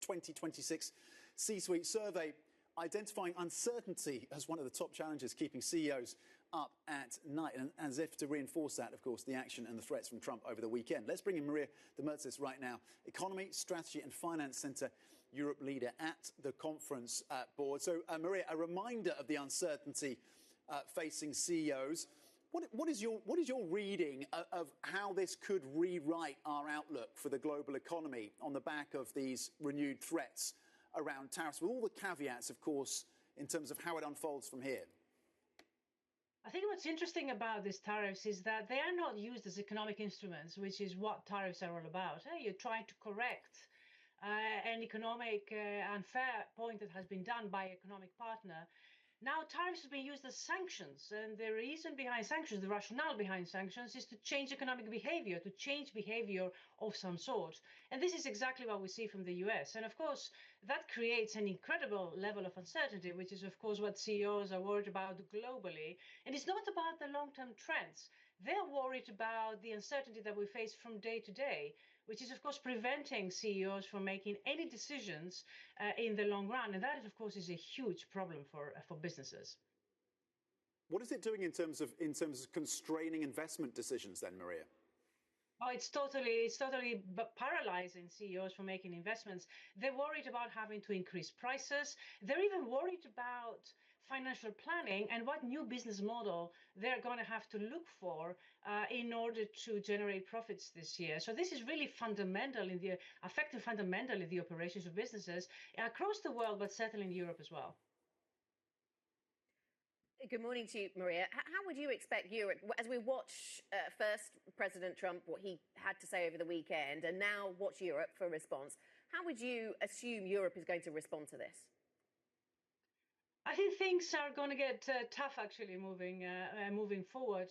2026 C-suite survey identifying uncertainty as one of the top challenges keeping CEOs up at night. And as if to reinforce that, of course, the action and the threats from Trump over the weekend. Let's bring in Maria Demertzis right now, Economy, Strategy and Finance Centre Europe leader at the conference board. So, Maria, a reminder of the uncertainty facing CEOs. What is your reading of how this could rewrite our outlook for the global economy on the back of these renewed threats around tariffs, with all the caveats, of course, in terms of how it unfolds from here? I think what's interesting about these tariffs is that they are not used as economic instruments, which is what tariffs are all about. You're trying to correct an economic unfair point that has been done by an economic partner. Now, tariffs have been used as sanctions, and the reason behind sanctions, the rationale behind sanctions, is to change economic behavior, to change behavior of some sort. And this is exactly what we see from the US. And of course, that creates an incredible level of uncertainty, which is, of course, what CEOs are worried about globally. And it's not about the long-term trends. They're worried about the uncertainty that we face from day to day, which is, of course, preventing CEOs from making any decisions in the long run. And that, of course, is a huge problem for businesses. What is it doing in terms of constraining investment decisions then, Maria? Oh, it's totally paralyzing CEOs from making investments. They're worried about having to increase prices. They're even worried about financial planning and what new business model they're going to have to look for in order to generate profits this year. So this is really fundamental affecting fundamentally the operations of businesses across the world, but certainly in Europe as well. Good morning to you, Maria. How would you expect Europe, as we watch first President Trump, what he had to say over the weekend, and now watch Europe for a response, how would you assume Europe is going to respond to this? I think things are going to get tough, actually, moving forward.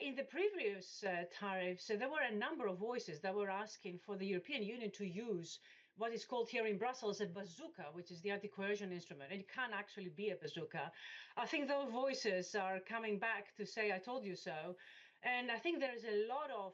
In the previous tariffs, there were a number of voices that were asking for the European Union to use what is called here in Brussels a bazooka, which is the anti-coercion instrument. And it can actually be a bazooka. I think those voices are coming back to say, I told you so. And I think there is a lot of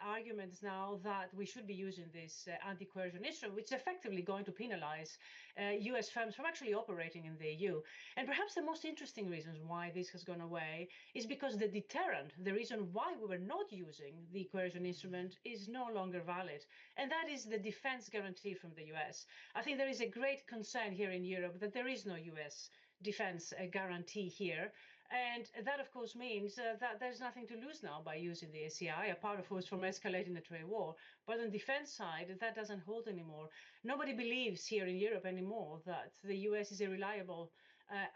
arguments now that we should be using this anti-coercion instrument, which is effectively going to penalize US firms from actually operating in the EU. And perhaps the most interesting reasons why this has gone away is because the deterrent, the reason why we were not using the coercion instrument, is no longer valid. And that is the defense guarantee from the US. I think there is a great concern here in Europe that there is no US defense guarantee here. And that, of course, means that there's nothing to lose now by using the ACI, apart, of course, from escalating the trade war. But on the defense side, that doesn't hold anymore. Nobody believes here in Europe anymore that the US is a reliable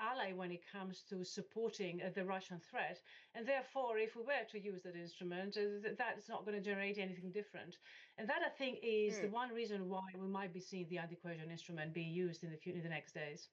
ally when it comes to supporting the Russian threat. And therefore, if we were to use that instrument, that's not going to generate anything different. And that, I think, is the one reason why we might be seeing the anti-coercion instrument being used in the next days.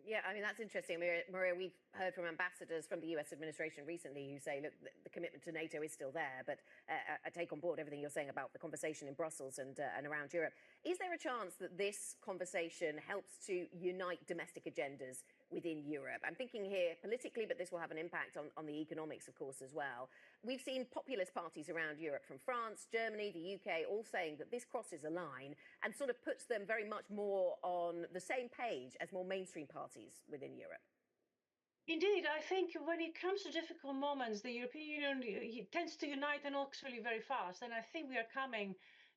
Yeah, I mean, that's interesting. Maria, we've heard from ambassadors from the US administration recently who say, look, the commitment to NATO is still there, but I take on board everything you're saying about the conversation in Brussels and around Europe. Is there a chance that this conversation helps to unite domestic agendas within Europe? I'm thinking here politically, but this will have an impact on the economics, of course, as well. We've seen populist parties around Europe, from France, Germany, the UK, all saying that this crosses a line and sort of puts them very much more on the same page as more mainstream parties within Europe. Indeed, I think when it comes to difficult moments, the European Union tends to unite and actually very fast. And I think we are coming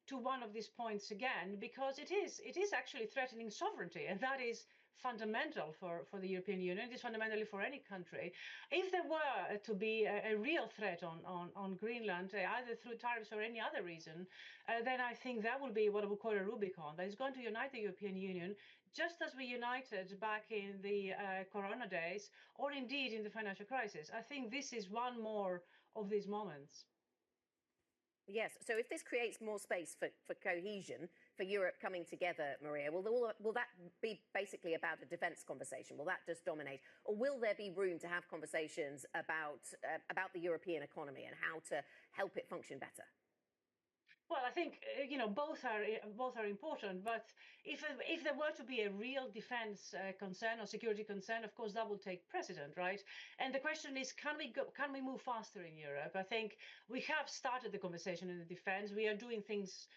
to one of these points again, because it is actually threatening sovereignty, and that is fundamental for the European Union. It is fundamentally for any country. If there were to be a real threat on Greenland, either through tariffs or any other reason, then I think that will be what I would call a Rubicon that is going to unite the European Union, just as we united back in the Corona days, or indeed in the financial crisis. I think this is one more of these moments. Yes. So if this creates more space for cohesion, for Europe coming together, Maria, will that be basically about a defence conversation? Will that just dominate? Or will there be room to have conversations about the European economy and how to help it function better? Well, I think both are important. But if there were to be a real defense concern or security concern, of course that will take precedent, right? And the question is, can we move faster in Europe? I think we have started the conversation in the defense. We are doing things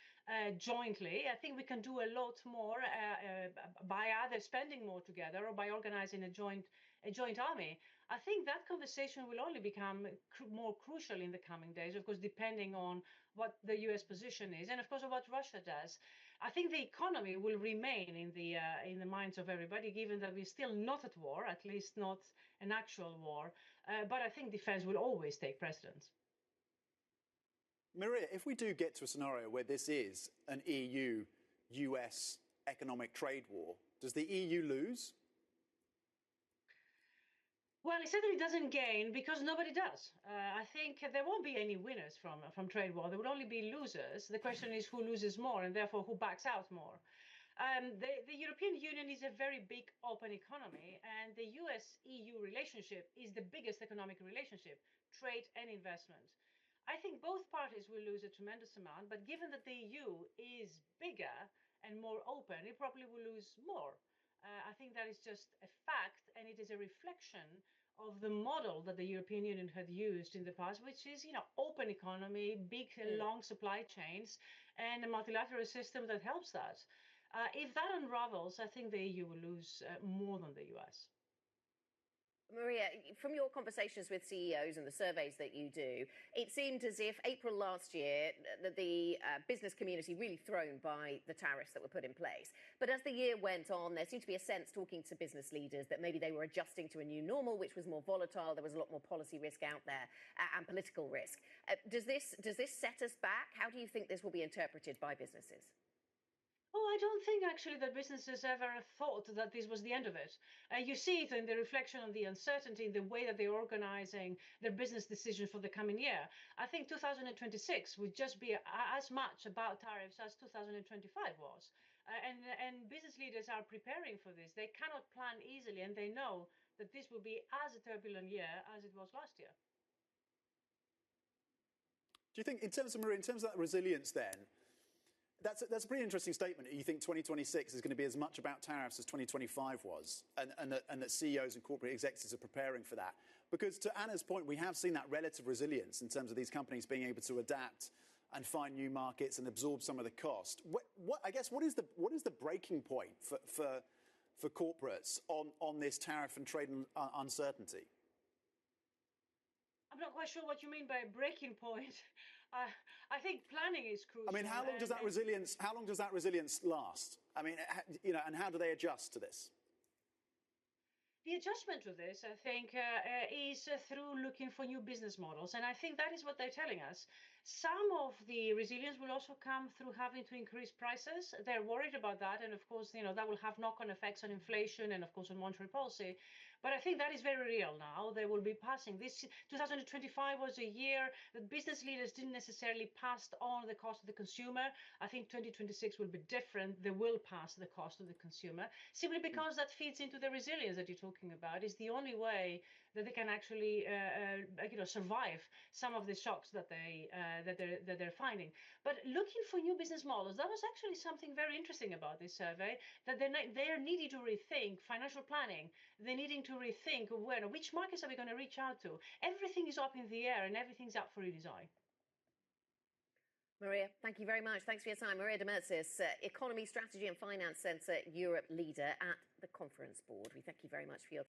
jointly. I think we can do a lot more by either spending more together or by organizing a joint army. I think that conversation will only become more crucial in the coming days, of course, depending on what the US position is and, of course, what Russia does. I think the economy will remain in the minds of everybody, given that we're still not at war, at least not an actual war. But I think defense will always take precedence. Maria, if we do get to a scenario where this is an EU-US economic trade war, does the EU lose? Well, it certainly doesn't gain because nobody does. I think there won't be any winners from trade war. There will only be losers. The question is who loses more and therefore who backs out more. The European Union is a very big open economy, and the US-EU relationship is the biggest economic relationship, trade and investment. I think both parties will lose a tremendous amount, but given that the EU is bigger and more open, it probably will lose more. I think that is just a fact, and it is a reflection of the model that the European Union had used in the past, which is, open economy, big, long supply chains, and a multilateral system that helps that. If that unravels, I think the EU will lose more than the US. Maria, from your conversations with CEOs and the surveys that you do, it seemed as if April last year, the business community really thrown by the tariffs that were put in place. But as the year went on, there seemed to be a sense talking to business leaders that maybe they were adjusting to a new normal, which was more volatile. There was a lot more policy risk out there and political risk. Does this set us back? How do you think this will be interpreted by businesses? Oh, I don't think actually that businesses ever thought that this was the end of it. You see it in the reflection on the uncertainty, in the way that they're organizing their business decisions for the coming year. I think 2026 would just be as much about tariffs as 2025 was. And business leaders are preparing for this. They cannot plan easily, and they know that this will be as a turbulent year as it was last year. Do you think, in terms of that resilience then, that's a pretty interesting statement. You think 2026 is going to be as much about tariffs as 2025 was, and that CEOs and corporate executives are preparing for that. Because to Anna's point, we have seen that relative resilience in terms of these companies being able to adapt and find new markets and absorb some of the cost. What is the breaking point for corporates on this tariff and trade uncertainty? I'm not quite sure what you mean by breaking point. I think planning is crucial. I mean, how long does that resilience last? I mean, and how do they adjust to this? The adjustment to this, I think, is through looking for new business models. And I think that is what they're telling us. Some of the resilience will also come through having to increase prices. They're worried about that. And of course, that will have knock-on effects on inflation and, of course, on monetary policy. But I think that is very real now. They will be passing. This 2025 was a year that business leaders didn't necessarily pass on the cost of the consumer. I think 2026 will be different. They will pass the cost of the consumer, simply because that feeds into the resilience that you're talking about. It's the only way that they can actually survive some of the shocks that they're finding. But looking for new business models, that was actually something very interesting about this survey, that they're needing to rethink financial planning. They're needing to rethink which markets are we going to reach out to. Everything is up in the air and everything's up for redesign. Maria, thank you very much. Thanks for your time. Maria Demertzis, Economy, Strategy and Finance Centre Europe leader at the Conference Board. We thank you very much for your